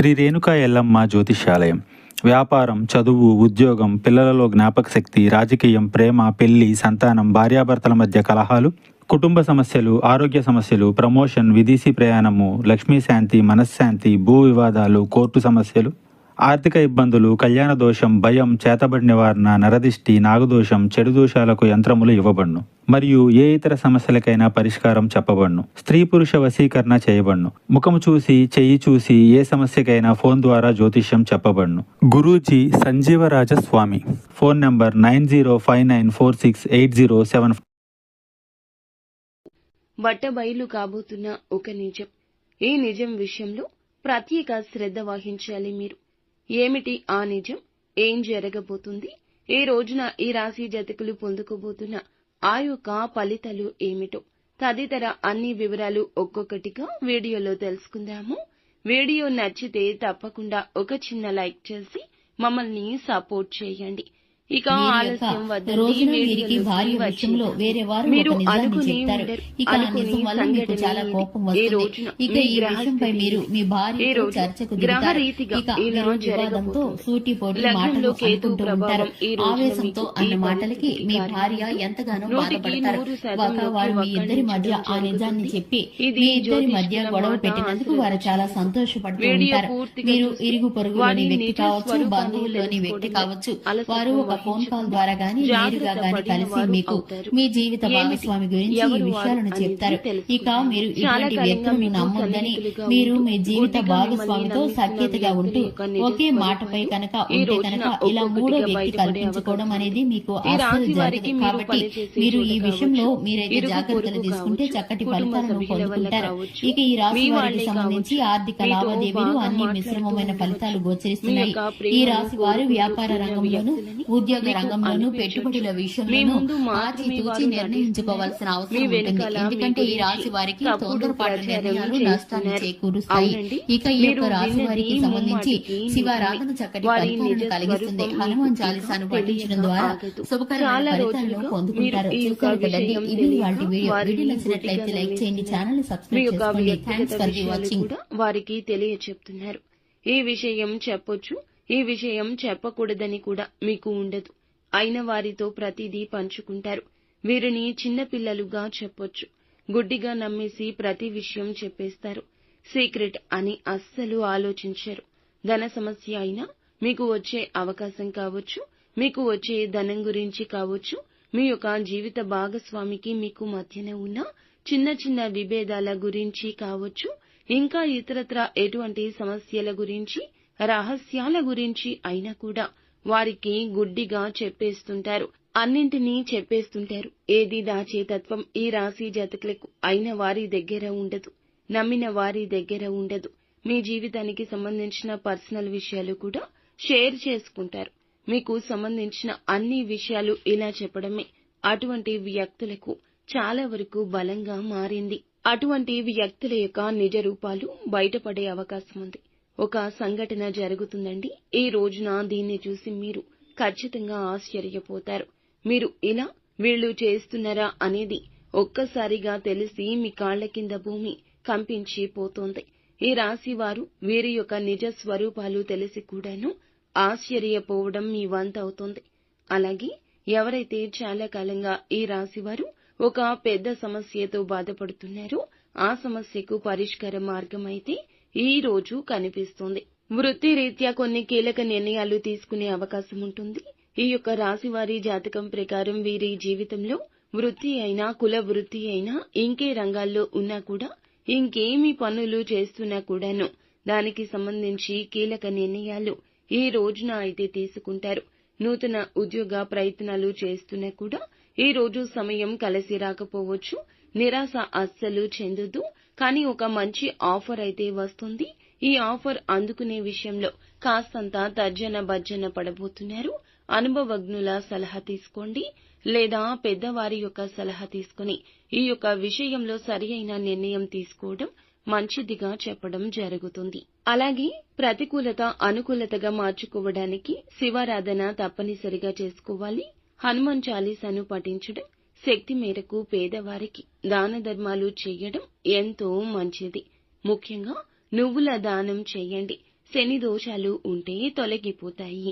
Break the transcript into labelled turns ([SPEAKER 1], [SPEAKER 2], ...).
[SPEAKER 1] శ్రీ రేణుకా ఎల్లమ్మ జ్యోతిష్యాలయం. వ్యాపారం, చదువు, ఉద్యోగం, పిల్లలలో జ్ఞాపకశక్తి, రాజకీయం, ప్రేమ, పెళ్లి, సంతానం, భార్యాభర్తల మధ్య కలహాలు, కుటుంబ సమస్యలు, ఆరోగ్య సమస్యలు, ప్రమోషన్, విదేశీ ప్రయాణము, లక్ష్మీ శాంతి, మనశ్శాంతి, భూ వివాదాలు, కోర్టు సమస్యలు, ఆర్థిక ఇబ్బందులు, కళ్యాణ దోషం, భయం, చేతబడి నివారణ, నరదిష్టి, నాగదోషం, చెడు దోషాలకు యంత్రములు ఇవ్వబడును. మరియు ఏ ఇతర సమస్యలకైనా పరిష్కారం చెప్పబడును. స్త్రీ పురుష వశీకరణ చేయబడును. ముఖము చూసి, చెయ్యి చూసి ఏ సమస్యకైనా ఫోన్ ద్వారా జ్యోతిష్యం చెప్పబడును. గురూజీ సంజీవరాజ స్వామి. Phone number 9059468074.
[SPEAKER 2] బట్టబయలు కాబోతున్న ఒక నిజం. ఈ నిజం విషయంలో ప్రత్యేక శ్రద్ధ వహించాలి మీరు. ఏమిటి ఆ నిజం? ఏం జరగబోతుంది? ఈ రోజున ఈ రాశి జాతకులు పొందుకోబోతున్న ఆ యొక్క ఫలితాలు ఏమిటో తదితర అన్ని వివరాలు ఒక్కొక్కటిగా వీడియోలో తెలుసుకుందాము. వీడియో నచ్చితే తప్పకుండా ఒక చిన్న లైక్ చేసి మమ్మల్ని సపోర్ట్ చేయండి. ఇక ఆలస్యం
[SPEAKER 3] రోజున వీరికి భార్య విషయంలో వేరే వారు ఒక నిజాన్ని చెప్తారు. ఇక ఆ నిజం వల్ల మీకు చాలా కోపం వస్తుంది. ఇక ఈ విషయంపై మీరు మీ భార్యతో చర్చకు దిగుతారు. ఇక మీరు వివాదంతో సూటిపోటి మాటలు అనుకుంటూ ఉంటారు. ఆవేశంతో అన్న మాటలకి మీ భార్య ఎంతగానో బాధపడతారు. ఒక వారు మీ ఇద్దరి మధ్య ఆ నిజాన్ని చెప్పి మీ ఇద్దరి మధ్య గొడవ పెట్టినందుకు వారు చాలా సంతోషపడుతూ ఉంటారు. మీరు ఇరుగు పొరుగులోని వ్యక్తి కావచ్చు, బంధువుల్లోని వ్యక్తి కావచ్చు, వారు ఒక ఫోన్ కాల్ ద్వారా గానీ నేరుగా గానీ కలిసి మీకు మీ జీవిత భాగస్వామి గురించి ఈ విషయాలను చెప్తారు. ఇక మీరు ఇటువంటి వ్యక్తులను నమ్మొద్దని, మీరు మీ జీవిత భాగస్వామితో సఖ్యతగా ఉంటూ ఒకే మాటపై కనుక ఉంటే కనుక ఇలా మూడో వ్యక్తి కల్పించుకోవడం అనేది మీకు అస్సలు జరగదు. కాబట్టి మీరు ఈ విషయంలో మీరైతే జాగ్రత్తలు తీసుకుంటే చక్కటి ఫలితాలను పొందుకుంటారు. ఇక ఈ రాశి వారికి సంబంధించి ఆర్థిక లావాదేవీలు అన్ని మిశ్రమమైన ఫలితాలు గోచరిస్తున్నాయి. ఈ రాశి వారు వ్యాపార రంగంలోనూ ఉద్యోగ రంగంలోనూ పెట్టుబడుల విషయంలోనూ ఆచితూచి నిర్ణయించుకోవాల్సిన అవసరం ఉంటుంది. ఎందుకంటే ఈ రాశి వారికి తొందరపాటు నిర్ణయాలు నష్టాన్ని చేకూరుస్తాయి. ఇక ఈ యొక్క రాశి వారికి సంబంధించి శివారాధన చక్కటి ఫలితాలను కలిగిస్తుంది. హనుమాన్ చాలీసాను పఠించడం ద్వారా శుభకరమైన ఫలితాలను పొందుకుంటారు. చూసారు కదండి, ఇది వాటి వీడియో. వీడియో నచ్చినట్లయితే లైక్ చేయండి, ఛానల్ ని సబ్స్క్రైబ్ చేసుకోండి. Thanks for the watching.
[SPEAKER 2] వారికి తెలియచెప్తున్నారు. ఈ విషయం చెప్పొచ్చు, ఈ విషయం చెప్పకూడదని కూడా మీకు ఉండదు. అయిన వారితో ప్రతిదీ పంచుకుంటారు. వీరిని చిన్నపిల్లలుగా చెప్పొచ్చు. గుడ్డిగా నమ్మేసి ప్రతి విషయం చెప్పేస్తారు. సీక్రెట్ అని అస్సలు ఆలోచించరు. ధన సమస్య అయినా, మీకు వచ్చే అవకాశం కావచ్చు, మీకు వచ్చే ధనం గురించి కావచ్చు, మీ యొక్క జీవిత భాగస్వామికి మీకు మధ్యన ఉన్న చిన్న చిన్న విభేదాల గురించి కావచ్చు, ఇంకా ఇతరత్ర ఎటువంటి సమస్యల గురించి, రహస్యాల గురించి అయినా కూడా వారికి గుడ్డిగా చెప్పేస్తుంటారు. అన్నింటినీ చెప్పేస్తుంటారు. ఏది దాచేతత్వం ఈ రాశి జాతకులకు అయిన వారి దగ్గర ఉండదు, నమ్మిన వారి దగ్గర ఉండదు. మీ జీవితానికి సంబంధించిన పర్సనల్ విషయాలు కూడా షేర్ చేసుకుంటారు. మీకు సంబంధించిన అన్ని విషయాలు ఇలా చెప్పడమే అటువంటి వ్యక్తులకు చాలా వరకు బలంగా మారింది. అటువంటి వ్యక్తుల యొక్క నిజ రూపాలు బయటపడే అవకాశం ఉంది. ఒక సంఘటన జరుగుతుందండి. ఈ రోజున దీన్ని చూసి మీరు ఖచ్చితంగా ఆశ్చర్యపోతారు. మీరు ఇలా వీళ్ళు చేస్తున్నారా అనేది ఒక్కసారిగా తెలిసి మీ కాళ్ల కింద భూమి కంపించి పోతోంది. ఈ రాశి వారు వీరి యొక్క నిజ స్వరూపాలు తెలిసి కూడాను ఆశ్చర్యపోవడం మీ వంత అవుతోంది. అలాగే ఎవరైతే చాలా కాలంగా ఈ రాశి వారు ఒక పెద్ద సమస్యతో బాధపడుతున్నారో ఆ సమస్యకు పరిష్కార మార్గం అయితే ఈ రోజు కనిపిస్తుంది. వృత్తి రీత్యా కొన్ని కీలక నిర్ణయాలు తీసుకునే అవకాశం ఉంటుంది. ఈ యొక్క రాశి వారి జాతకం ప్రకారం వీరి జీవితంలో వృత్తి అయినా, కుల వృత్తి అయినా, ఇంకే రంగాల్లో ఉన్నా కూడా, ఇంకేమి పనులు చేస్తున్నా కూడాను దానికి సంబంధించి కీలక నిర్ణయాలు ఈ రోజున అయితే తీసుకుంటారు. నూతన ఉద్యోగ ప్రయత్నాలు చేస్తున్నా కూడా ఈ రోజు సమయం కలిసి రాకపోవచ్చు. నిరాశ అస్సలు చెందొద్దు. కానీ ఒక మంచి ఆఫర్ అయితే వస్తుంది. ఈ ఆఫర్ అందుకునే విషయంలో కాస్తంత తర్జన భర్జన పడబోతున్నారు. అనుభవజ్ఞుల సలహా తీసుకోండి, లేదా పెద్దవారి యొక్క సలహా తీసుకుని ఈ యొక్క విషయంలో సరియైన నిర్ణయం తీసుకోవడం మంచిదిగా చెప్పడం జరుగుతుంది. అలాగే ప్రతికూలత అనుకూలతగా మార్చుకోవడానికి శివారాధన తప్పనిసరిగా చేసుకోవాలి. హనుమాన్ చాలీసాను పఠించడం, శక్తి మేరకు పేదవారికి దాన ధర్మాలు చేయడం ఎంతో మంచిది. ముఖ్యంగా నువ్వుల దానం చేయండి. శని దోషాలు ఉంటే తొలగిపోతాయి.